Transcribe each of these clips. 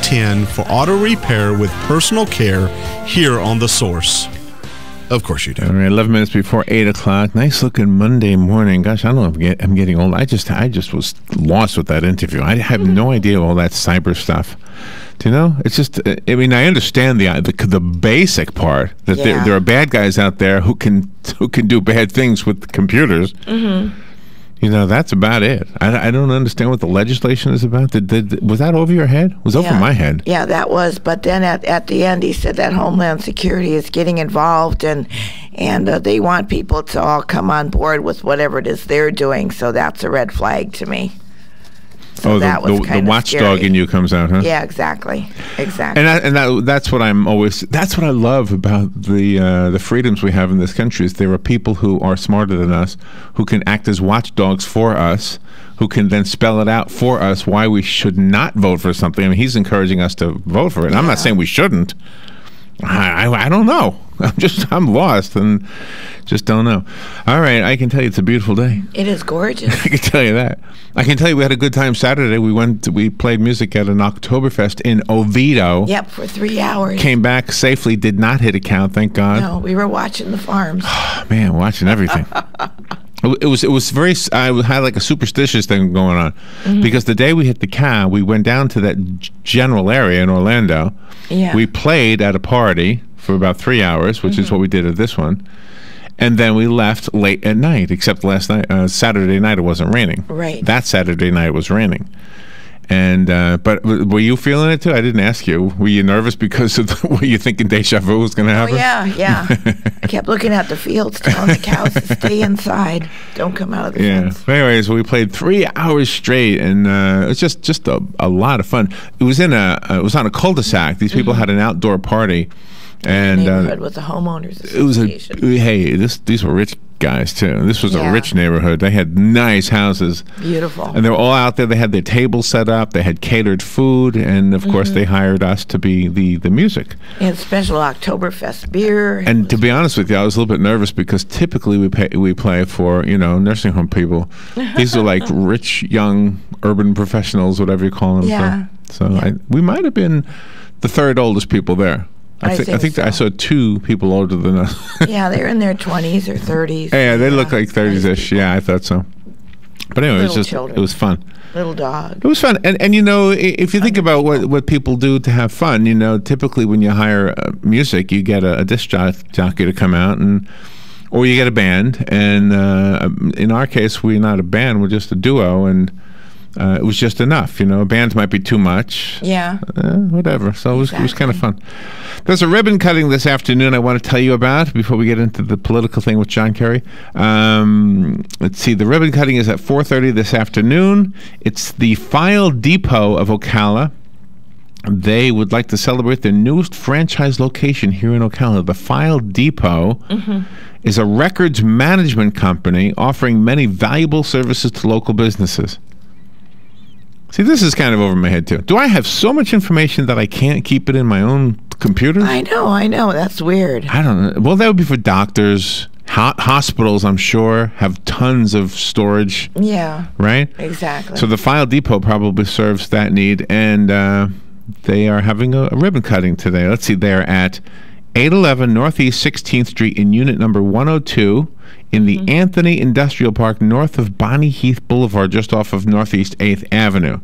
10 for auto repair with personal care here on The Source. Of course you do. All right, 11 minutes before 8 o'clock. Nice looking Monday morning. Gosh, I don't know if I'm getting old. I just was lost with that interview. I have no idea all that cyber stuff. Do you know? It's just, I mean, I understand the basic part that there are bad guys out there who can do bad things with computers. Mm-hmm. You know, that's about it. I don't understand what the legislation is about. Was that over your head? It was over my head. Yeah, that was. But then at the end, he said that Homeland Security is getting involved, and they want people to all come on board with whatever it is they're doing. So that's a red flag to me. So the watchdog in you comes out, huh? Yeah, exactly. And that's what that's what I love about the freedoms we have in this country. Is there are people who are smarter than us, who can act as watchdogs for us, who can then spell it out for us why we should not vote for something. I mean, he's encouraging us to vote for it. And I'm not saying we shouldn't. I don't know. I'm lost and just don't know. All right, I can tell you it's a beautiful day. It is gorgeous. I can tell you that. I can tell you we had a good time Saturday. We played music at an Oktoberfest in Oviedo. Yep, for 3 hours. Came back safely, did not hit a count, thank God. No, we were watching the farms. Man, watching everything. It was very. I had like a superstitious thing going on because the day we hit the cow, we went down to that general area in Orlando. Yeah. We played at a party for about 3 hours, which is what we did at this one, and then we left late at night. Except last night, Saturday night, it wasn't raining. Right. That Saturday night it was raining. And but were you feeling it too? I didn't ask you. Were you nervous because of were you thinking deja vu was going to happen? Oh yeah. I kept looking at the fields, telling the cows to stay inside, don't come out of the fence. But anyways, we played 3 hours straight, and it was just a lot of fun. It was on a cul-de-sac. These people had an outdoor party, and neighborhood with the homeowners association. It was these were rich guys too. This was a rich neighborhood. They had nice houses, beautiful, and they were all out there. They had their tables set up. They had catered food, and of course, they hired us to be the music. And special Oktoberfest beer. And to be honest with you, I was a little bit nervous because typically we play for nursing home people. These are like rich young urban professionals, whatever you call them. Yeah. So we might have been the third oldest people there. I think so. I saw 2 people older than us. Yeah, they're in their 20s or 30s. Yeah, they look like 30s-ish. Yeah, I thought so. But anyway, it was fun. Little dog. It was fun. And if you think about what people do to have fun, typically when you hire music, you get a disc jockey to come out, or you get a band. And in our case, we're not a band, we're just a duo, and it was just enough. Bands might be too much. Yeah. Whatever. So it was kind of fun. There's a ribbon cutting this afternoon I want to tell you about before we get into the political thing with John Kerry. Let's see. The ribbon cutting is at 4:30 this afternoon. It's the File Depot of Ocala. They would like to celebrate their newest franchise location here in Ocala. The File Depot is a records management company offering many valuable services to local businesses. See, this is kind of over my head, too. Do I have so much information that I can't keep it in my own computer? I know. That's weird. I don't know. Well, that would be for doctors. Hospitals, I'm sure, have tons of storage. Yeah. Right? Exactly. So the File Depot probably serves that need, and they are having a ribbon cutting today. Let's see. They're at 811 Northeast 16th Street in unit number 102 in the Anthony Industrial Park north of Bonnie Heath Boulevard, just off of Northeast 8th Avenue.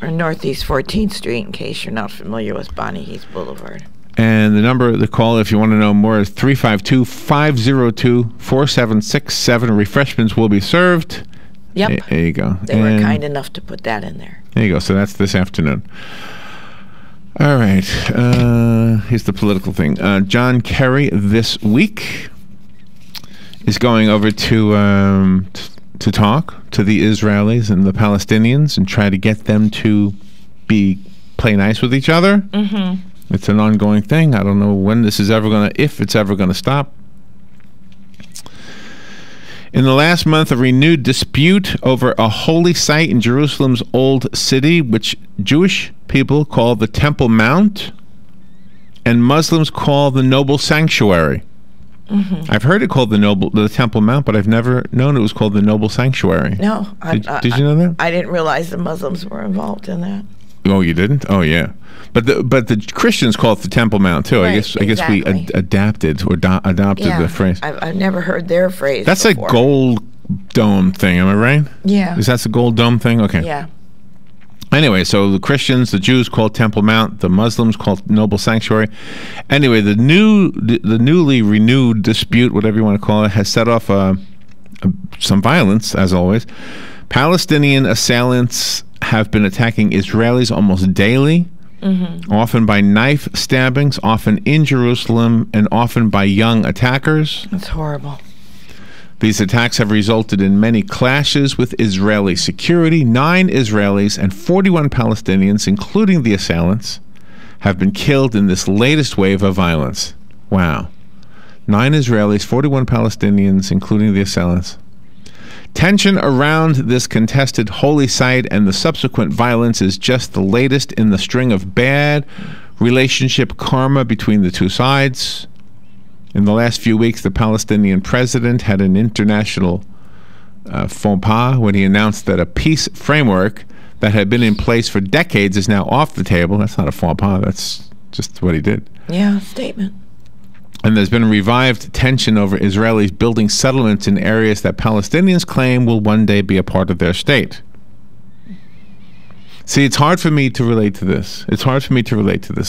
Or Northeast 14th Street, in case you're not familiar with Bonnie Heath Boulevard. And the number to call if you want to know more is 352-502-4767. Refreshments will be served. Yep. There you go. They were kind enough to put that in there. There you go. So that's this afternoon. All right. Here's the political thing. John Kerry this week is going over to talk to the Israelis and the Palestinians and try to get them to play nice with each other. Mm-hmm. It's an ongoing thing. I don't know when this is if it's ever gonna stop. In the last month, a renewed dispute over a holy site in Jerusalem's Old City, which Jewish people call the Temple Mount, and Muslims call the Noble Sanctuary. Mm-hmm. I've heard it called the Temple Mount, but I've never known it was called the Noble Sanctuary. No. Did you know that? I didn't realize the Muslims were involved in that. Oh, you didn't? Oh, yeah. But the Christians call it the Temple Mount too. Right, I guess we adapted or adopted the phrase. I've never heard their phrase. That's before. a gold dome thing. Am I right? Yeah. Is that the gold dome thing? Okay. Yeah. Anyway, so the Christians, the Jews call it Temple Mount, the Muslims call it Noble Sanctuary. Anyway, the newly renewed dispute, whatever you want to call it, has set off some violence, as always. Palestinian assailants have been attacking Israelis almost daily. Mm-hmm. Often by knife stabbings, often in Jerusalem, and often by young attackers. That's horrible. These attacks have resulted in many clashes with Israeli security. 9 Israelis and 41 Palestinians, including the assailants, have been killed in this latest wave of violence. Wow. 9 Israelis, 41 Palestinians, including the assailants. Tension around this contested holy site and the subsequent violence is just the latest in the string of bad relationship karma between the two sides. In the last few weeks, the Palestinian president had an international faux pas when he announced that a peace framework that had been in place for decades is now off the table. That's not a faux pas. That's just what he did. Yeah, statement. And there's been revived tension over Israelis building settlements in areas that Palestinians claim will one day be a part of their state. See, it's hard for me to relate to this.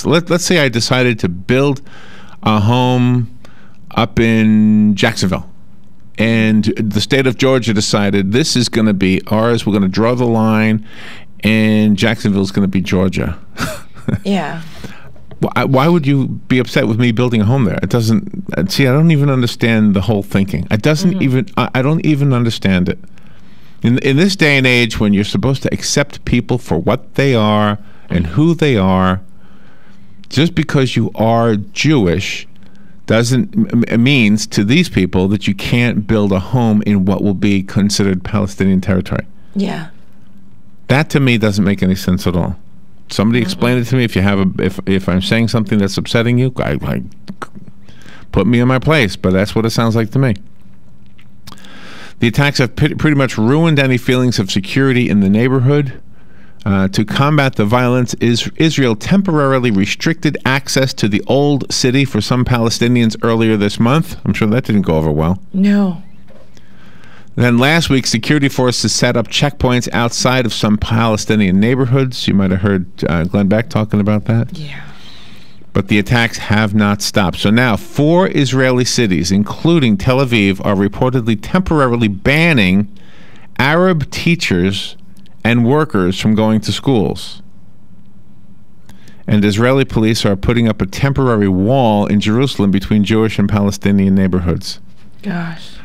Let's say I decided to build a home up in Jacksonville, and the state of Georgia decided this is going to be ours. We're going to draw the line, and Jacksonville is going to be Georgia. Yeah. Why would you be upset with me building a home there? It doesn't. See, I don't even understand the whole thinking. I don't even understand it. In this day and age, when you're supposed to accept people for what they are and who they are, just because you are Jewish means to these people that you can't build a home in what will be considered Palestinian territory. Yeah. That to me doesn't make any sense at all. Somebody explain it to me. If I'm saying something that's upsetting you, I put me in my place. But that's what it sounds like to me. The attacks have pretty much ruined any feelings of security in the neighborhood. To combat the violence, Israel temporarily restricted access to the old city for some Palestinians earlier this month. I'm sure that didn't go over well. No. Then last week, security forces set up checkpoints outside of some Palestinian neighborhoods. You might have heard Glenn Beck talking about that. Yeah. But the attacks have not stopped. So now 4 Israeli cities, including Tel Aviv, are reportedly temporarily banning Arab teachers and workers from going to schools. And Israeli police are putting up a temporary wall in Jerusalem between Jewish and Palestinian neighborhoods. Gosh.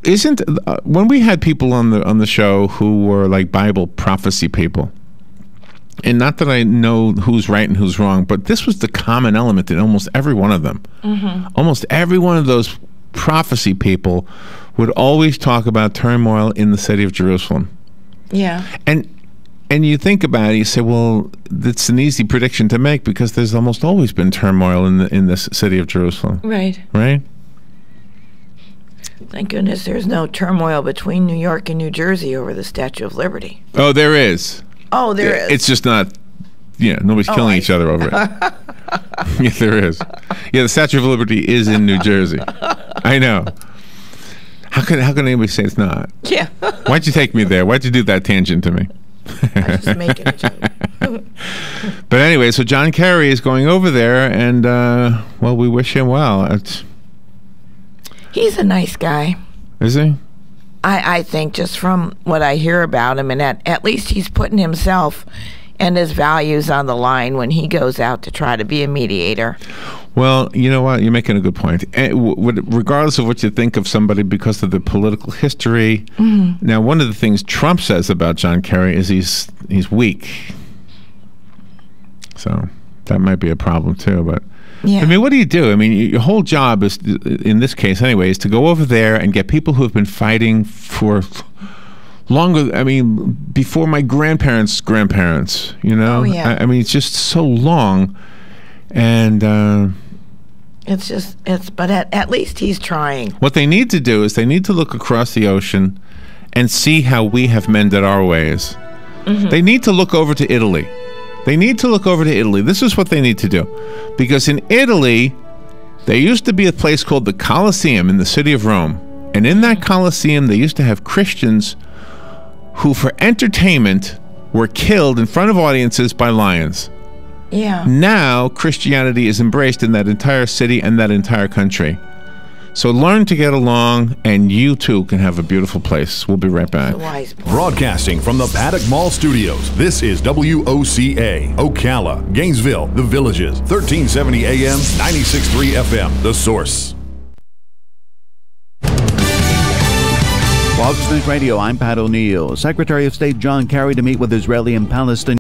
Isn't when we had people on the show who were like Bible prophecy people, and not that I know who's right and who's wrong, but this was the common element in almost every one of them. Mm-hmm. Almost every one of those prophecy people would always talk about turmoil in the city of Jerusalem. Yeah. And you think about it, you say, well, that's an easy prediction to make because there's almost always been turmoil in this city of Jerusalem. Right. Right? Thank goodness there's no turmoil between New York and New Jersey over the Statue of Liberty. Oh, there is. Oh, there is. It's just not, nobody's killing each other over it. Yeah, there is. Yeah, the Statue of Liberty is in New Jersey. I know. How can anybody say it's not? Yeah. Why'd you take me there? Why'd you do that tangent to me? I was just making a joke. But anyway, so John Kerry is going over there, and, we wish him well. He's a nice guy. Is he? I think just from what I hear about him, and at least he's putting himself and his values on the line when he goes out to try to be a mediator. Well, you know what? You're making a good point. Regardless of what you think of somebody because of the political history, now one of the things Trump says about John Kerry is he's weak. So that might be a problem too, but... Yeah. I mean, what do you do? I mean, your whole job is, in this case anyway, is to go over there and get people who have been fighting for longer, before my grandparents' grandparents, Oh, yeah. I mean, it's just so long. And but at least he's trying. What they need to do is they need to look across the ocean and see how we have mended our ways. Mm-hmm. They need to look over to Italy. They need to look over to Italy. This is what they need to do. Because in Italy, there used to be a place called the Colosseum in the city of Rome. And in that Colosseum, they used to have Christians who, for entertainment, were killed in front of audiences by lions. Yeah. Now, Christianity is embraced in that entire city and that entire country. So learn to get along, and you too can have a beautiful place. We'll be right back. Wise boy. Broadcasting from the Paddock Mall Studios, this is WOCA, Ocala, Gainesville, The Villages, 1370 AM, 96.3 FM, The Source. For August News Radio, I'm Pat O'Neill. Secretary of State John Kerry to meet with Israeli and Palestinian